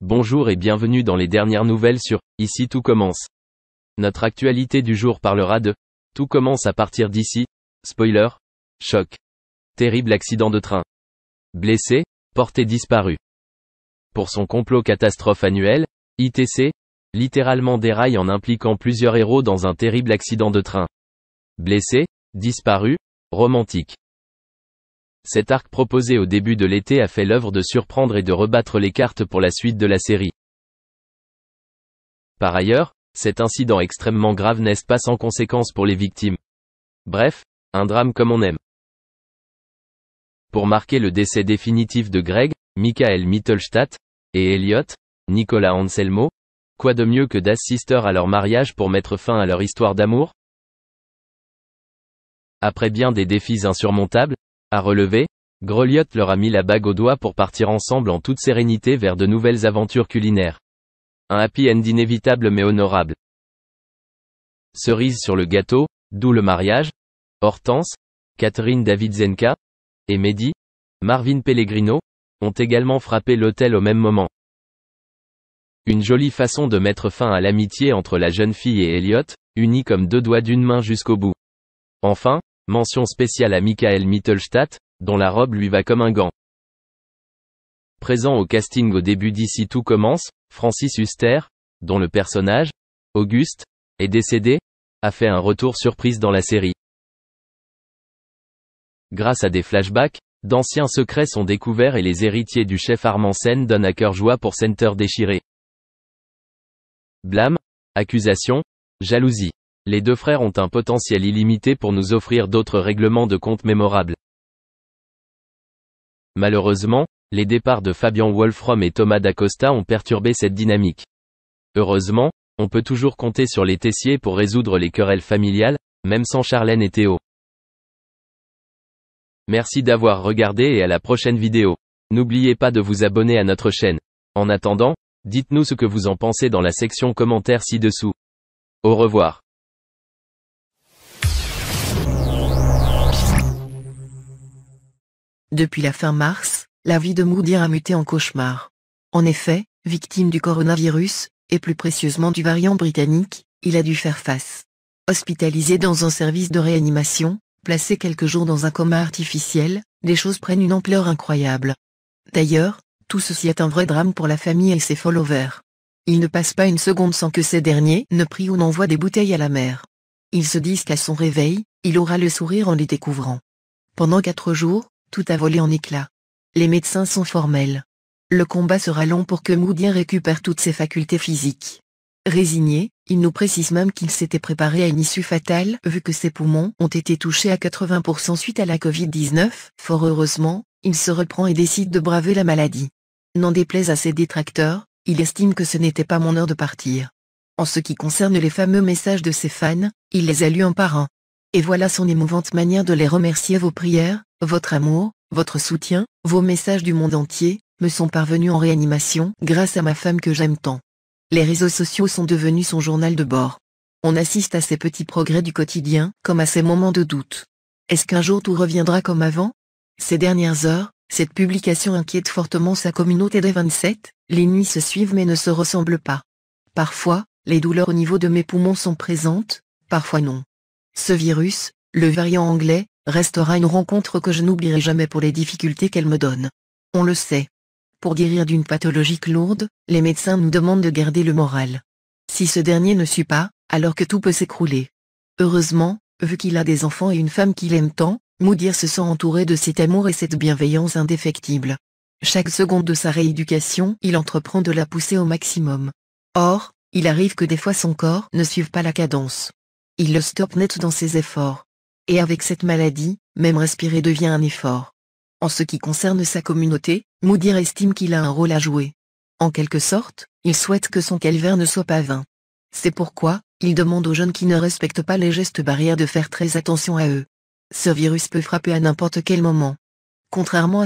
Bonjour et bienvenue dans les dernières nouvelles sur « Ici tout commence ». Notre actualité du jour parlera de « Tout commence à partir d'ici ». Spoiler. Choc. Terrible accident de train. Blessé, porté disparu. Pour son complot catastrophe annuel, ITC, littéralement déraille en impliquant plusieurs héros dans un terrible accident de train. Blessé, disparu, romantique. Cet arc proposé au début de l'été a fait l'œuvre de surprendre et de rebattre les cartes pour la suite de la série. Par ailleurs, cet incident extrêmement grave n'est pas sans conséquences pour les victimes. Bref, un drame comme on aime. Pour marquer le décès définitif de Greg, Michael Mittelstadt, et Elliot, Nicolas Anselmo, quoi de mieux que d'assister à leur mariage pour mettre fin à leur histoire d'amour? Après bien des défis insurmontables à relever, Groliot leur a mis la bague au doigt pour partir ensemble en toute sérénité vers de nouvelles aventures culinaires. Un happy end inévitable mais honorable. Cerise sur le gâteau, d'où le mariage, Hortense, Catherine Davidzenka, et Mehdi, Marvin Pellegrino, ont également frappé l'hôtel au même moment. Une jolie façon de mettre fin à l'amitié entre la jeune fille et Elliot, unis comme deux doigts d'une main jusqu'au bout. Enfin, mention spéciale à Michael Mittelstadt, dont la robe lui va comme un gant. Présent au casting au début d'Ici tout commence, Francis Huster, dont le personnage, Auguste, est décédé, a fait un retour surprise dans la série. Grâce à des flashbacks, d'anciens secrets sont découverts et les héritiers du chef Armand Sen donnent à cœur joie pour Center déchiré. Blâme, accusation, jalousie. Les deux frères ont un potentiel illimité pour nous offrir d'autres règlements de compte mémorables. Malheureusement, les départs de Fabian Wolfram et Thomas Dacosta ont perturbé cette dynamique. Heureusement, on peut toujours compter sur les Tessier pour résoudre les querelles familiales, même sans Charlène et Théo. Merci d'avoir regardé et à la prochaine vidéo. N'oubliez pas de vous abonner à notre chaîne. En attendant, dites-nous ce que vous en pensez dans la section commentaires ci-dessous. Au revoir. Depuis la fin mars, la vie de Moody a muté en cauchemar. En effet, victime du coronavirus, et plus précieusement du variant britannique, il a dû faire face. Hospitalisé dans un service de réanimation, placé quelques jours dans un coma artificiel, les choses prennent une ampleur incroyable. D'ailleurs, tout ceci est un vrai drame pour la famille et ses followers. Il ne passe pas une seconde sans que ces derniers ne prient ou n'envoient des bouteilles à la mer. Ils se disent qu'à son réveil, il aura le sourire en les découvrant. Pendant 4 jours, tout a volé en éclats. Les médecins sont formels. Le combat sera long pour que Moody récupère toutes ses facultés physiques. Résigné, il nous précise même qu'il s'était préparé à une issue fatale vu que ses poumons ont été touchés à 80% suite à la Covid-19. Fort heureusement, il se reprend et décide de braver la maladie. N'en déplaise à ses détracteurs, il estime que ce n'était pas mon heure de partir. En ce qui concerne les fameux messages de ses fans, il les a lus un par un. Et voilà son émouvante manière de les remercier. Vos prières, votre amour, votre soutien, vos messages du monde entier, me sont parvenus en réanimation grâce à ma femme que j'aime tant. Les réseaux sociaux sont devenus son journal de bord. On assiste à ces petits progrès du quotidien, comme à ces moments de doute. Est-ce qu'un jour tout reviendra comme avant? Ces dernières heures, cette publication inquiète fortement sa communauté des 27, les nuits se suivent mais ne se ressemblent pas. Parfois, les douleurs au niveau de mes poumons sont présentes, parfois non. Ce virus, le variant anglais, restera une rencontre que je n'oublierai jamais pour les difficultés qu'elle me donne. On le sait. Pour guérir d'une pathologie lourde, les médecins nous demandent de garder le moral. Si ce dernier ne suit pas, alors que tout peut s'écrouler. Heureusement, vu qu'il a des enfants et une femme qu'il aime tant, Moody se sent entouré de cet amour et cette bienveillance indéfectible. Chaque seconde de sa rééducation, il entreprend de la pousser au maximum. Or, il arrive que des fois son corps ne suive pas la cadence. Il le stoppe net dans ses efforts. Et avec cette maladie, même respirer devient un effort. En ce qui concerne sa communauté, Moody estime qu'il a un rôle à jouer. En quelque sorte, il souhaite que son calvaire ne soit pas vain. C'est pourquoi, il demande aux jeunes qui ne respectent pas les gestes barrières de faire très attention à eux. Ce virus peut frapper à n'importe quel moment. Contrairement à